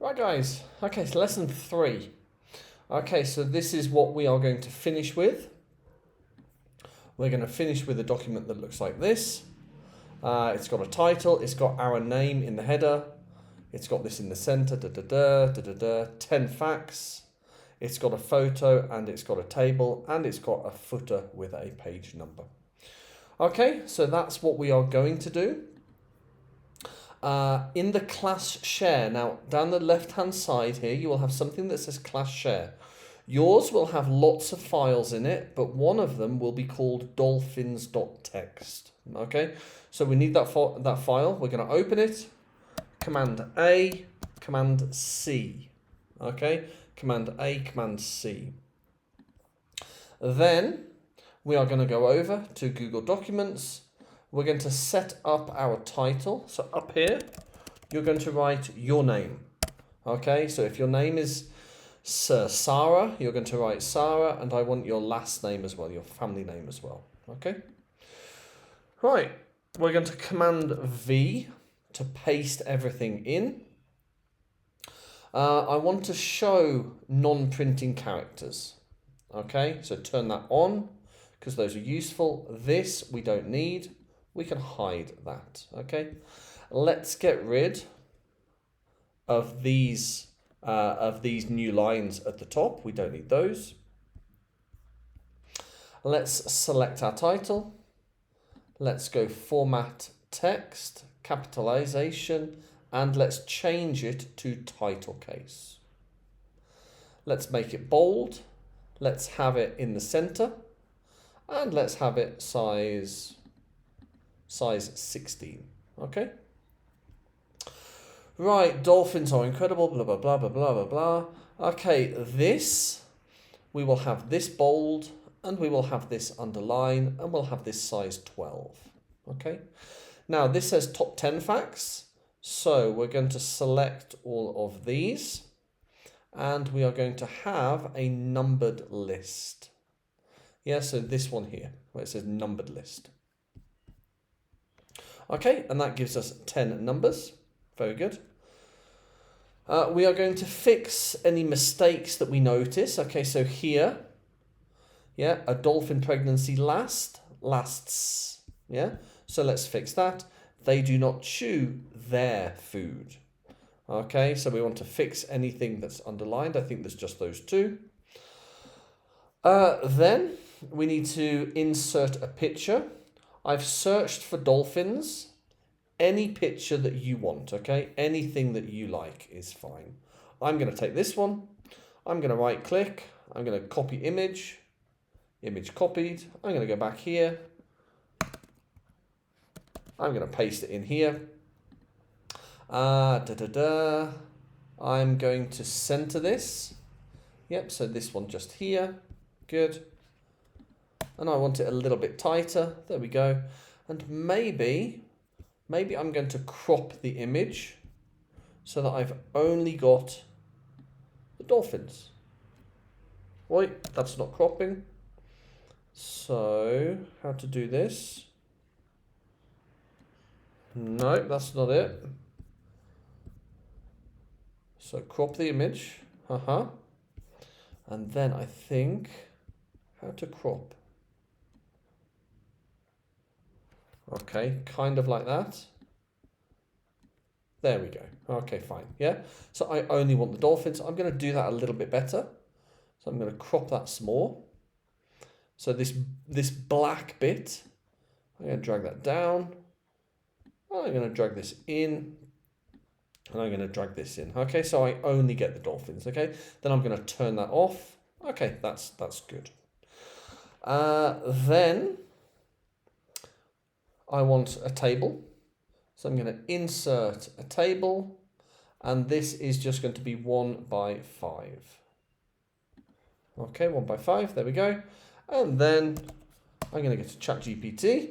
Right, guys. Okay, so lesson 3. Okay, so this is what we are going to finish with. We're going to finish with a document that looks like this. It's got a title. It's got our name in the header. It's got this in the center. 10 facts. It's got a photo and it's got a table and it's got a footer with a page number. Okay, so that's what we are going to do. In the class share, now down the left hand side here, you will have something that says class share. Yours will have lots of files in it, but one of them will be called dolphins.txt. Okay, so we need that file. We're going to open it. Command A, Command C. Okay, Command A, Command C. Then we are going to go over to Google Documents. We're going to set up our title. So up here, you're going to write your name. Okay, so if your name is Sarah, you're going to write Sarah, and I want your last name as well, your family name as well. Okay. Right, we're going to Command V to paste everything in. I want to show non-printing characters. Okay, so turn that on because those are useful. This we don't need. We can hide that. Okay, let's get rid of these new lines at the top. We don't need those. Let's select our title. Let's go Format Text, Capitalization, and let's change it to title case. Let's make it bold. Let's have it in the center, and let's have it size 16. Okay. Right, dolphins are incredible, blah, blah, blah, blah, blah, blah, blah. Okay, we will have this bold, and we will have this underline, and we'll have this size 12. Okay. Now, this says top 10 facts. So we're going to select all of these, and we are going to have a numbered list. Yeah, so this one here, where it says numbered list. Okay, and that gives us 10 numbers. Very good. We are going to fix any mistakes that we notice. Okay, so here, yeah, a dolphin pregnancy lasts. Yeah, so let's fix that. They do not chew their food. Okay, so we want to fix anything that's underlined. I think there's just those two. Then we need to insert a picture. I've searched for dolphins. Any picture that you want, okay? Anything that you like is fine. I'm going to take this one. I'm going to right click. I'm going to copy image. Image copied. I'm going to go back here. I'm going to paste it in here. I'm going to center this. Yep, so this one just here. Good. And I want it a little bit tighter. There we go. And maybe I'm going to crop the image so that I've only got the dolphins. Wait, that's not cropping. So, how to do this? No, that's not it. So crop the image. And then I think how to crop. Okay, kind of like that. There we go. Okay, fine. Yeah. So I only want the dolphins. I'm going to do that a little bit better. So I'm going to crop that small. So this black bit, I'm going to drag that down. I'm going to drag this in. And I'm going to drag this in. Okay, so I only get the dolphins. Okay, then I'm going to turn that off. Okay, that's good. Then I want a table. So I'm going to insert a table. And this is just going to be 1 by 5. Okay, 1 by 5. There we go. And then I'm going to go to ChatGPT.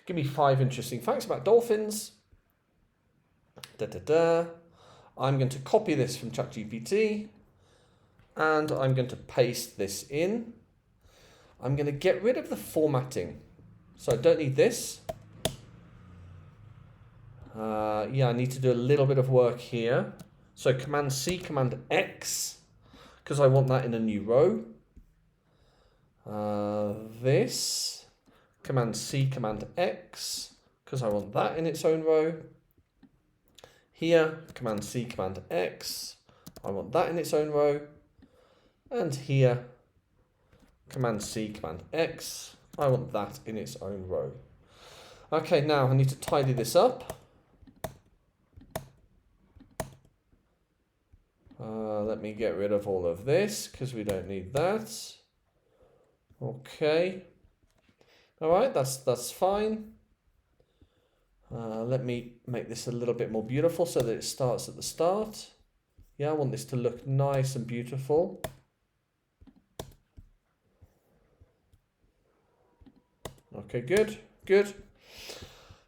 Give me 5 interesting facts about dolphins. I'm going to copy this from ChatGPT and I'm going to paste this in. I'm going to get rid of the formatting. So I don't need this. Yeah, I need to do a little bit of work here. So Command C, Command X, because I want that in a new row. This, Command C, Command X, because I want that in its own row. Here, Command C, Command X, I want that in its own row. And here, Command C, Command X, I want that in its own row. Okay, now I need to tidy this up. Let me get rid of all of this because we don't need that. Okay. All right, that's fine. Let me make this a little bit more beautiful so that it starts at the start. Yeah, I want this to look nice and beautiful. Okay, good, good.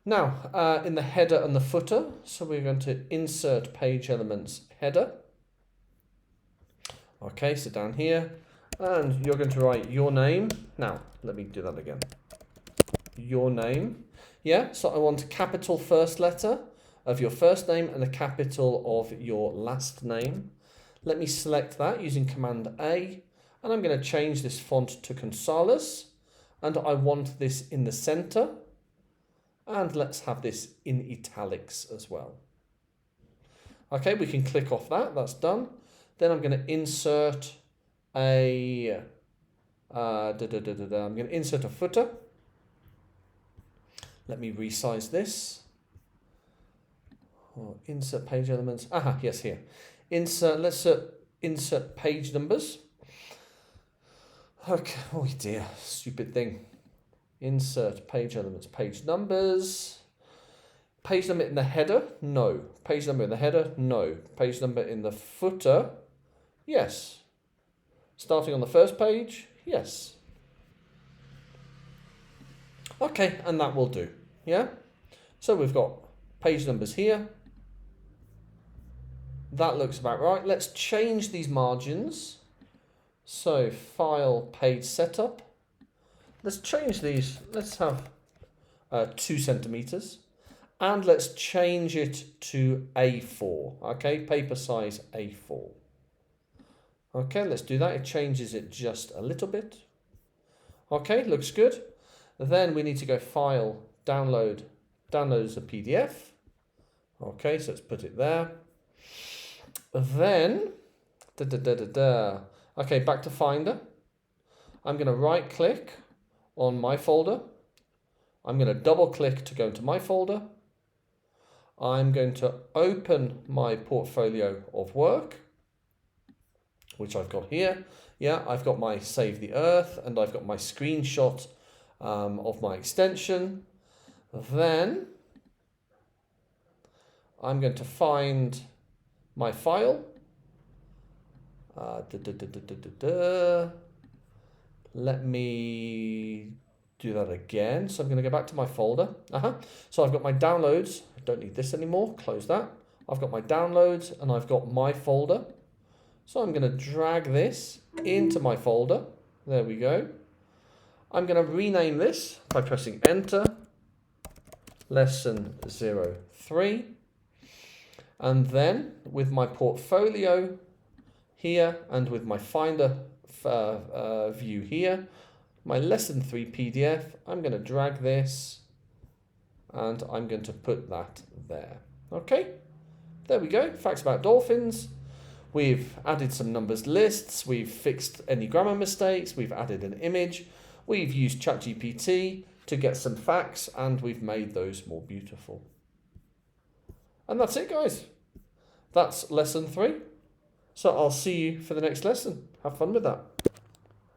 Now, in the header and the footer, so we're going to insert page elements header. Okay, so down here, and you're going to write your name. Now, let me do that again. Your name. Yeah, so I want a capital first letter of your first name and a capital of your last name. Let me select that using Command A, and I'm going to change this font to Consalas, and I want this in the center, and let's have this in italics as well. Okay, we can click off that, that's done. Then I'm going to insert a I'm going to insert a footer. Let me resize this. Oh, insert page elements. Aha, yes, here. Let's insert page numbers. Okay, oh dear, stupid thing. Insert page elements, page numbers. Page number in the header? No. Page number in the header? No. Page number in the footer? Yes. Starting on the first page? Yes. Okay, and that will do. Yeah? So we've got page numbers here. That looks about right. Let's change these margins. So file, page setup. Let's change these. Let's have 2 centimeters. And let's change it to A4. Okay, paper size A4. Okay, let's do that. It changes it just a little bit. Okay, looks good. Then we need to go file, download as a PDF. Okay, so let's put it there. Then, okay, back to Finder. I'm going to right click on my folder. I'm going to double click to go into my folder. I'm going to open my portfolio of work, which I've got here. Yeah, I've got my Save the Earth and I've got my screenshot of my extension. Then I'm going to find my file. Let me do that again. So I'm going to go back to my folder. So I've got my downloads. I don't need this anymore. Close that. I've got my downloads and I've got my folder. So I'm going to drag this into my folder. There we go. I'm going to rename this by pressing Enter. Lesson 03. And then with my portfolio here and with my Finder view here, my Lesson 3 PDF, I'm going to drag this and I'm going to put that there. Okay, there we go. Facts about dolphins. We've added some numbers lists. We've fixed any grammar mistakes. We've added an image. We've used ChatGPT to get some facts and we've made those more beautiful. And that's it, guys. That's lesson 3. So I'll see you for the next lesson. Have fun with that.